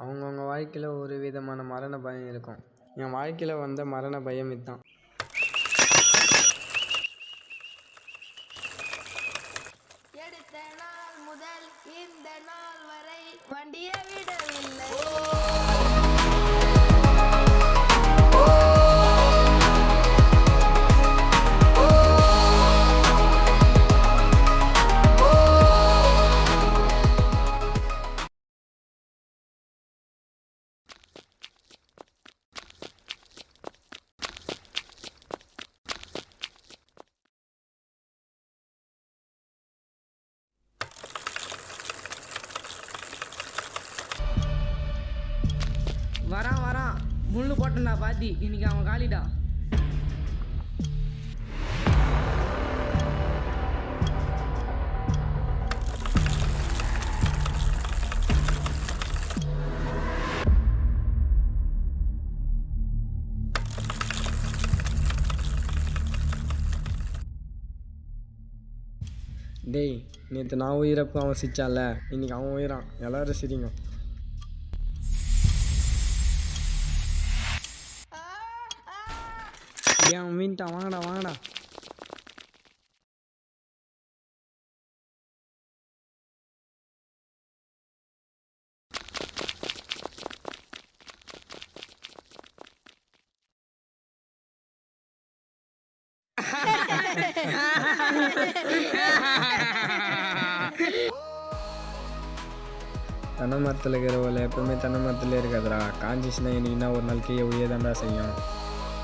அவங்கவுங்க வாழ்க்கையில் ஒரு விதமான மரண பயம் இருக்கும். என் வாழ்க்கையில் வந்த மரண பயம் இதுதான். எடுத்த நாள் முதல் இந்த நாள் வரை வண்டியை விடவில்லை. வரான் முள்ளு போட்டா பாத்தி, இன்னைக்கு அவன் காலிடா. டேய், நேற்று நான் உயிரப்போ அவன் சிரிச்சான்ல, இன்னைக்கு அவன் உயிரான். எல்லாரும் சிரிங்க. அவன் மீன்ட்டான். வாங்கடா. தென்னை மரத்தில் இருக்கிறவள எப்பவுமே தென்னை மரத்துலேயே இருக்காதுடா. காஞ்சிச்சுன்னா இன்னைக்குன்னா ஒரு நாள் கீழே உயர்தாண்டா செய்யும்.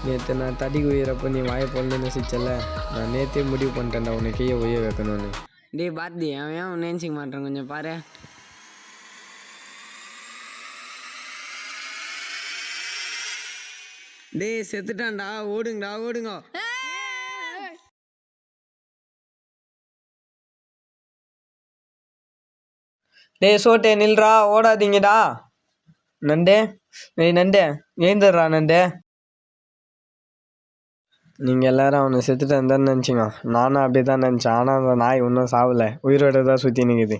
நேற்று நான் தடிக்கு உயிரப்போ நீ வாயை பொண்ணு சிரிச்சல, நான் நேற்றே முடிவு பண்ணிட்டேன்டா உன்னை கீழே உய வைக்கணும்னு. டேய் பாத்தி, அவன் ஏன் நினச்சிக்க மாட்டான், கொஞ்சம் பாரு. டேய் செத்துட்டான்டா, ஓடுங்க. டேய் சோட்டே நில்றா, ஓடாதீங்கடா. நண்டே ஏந்துடுறா நண்டே. நீங்கள் எல்லாரும் அவனை செத்துட்டு இருந்தான்னு நினச்சிங்க. நானும் அப்படி தான் நினச்சேன். ஆனால் அந்த நாய் இன்னும் சாவலை, உயிரோட தான் சுற்றி நிற்குது.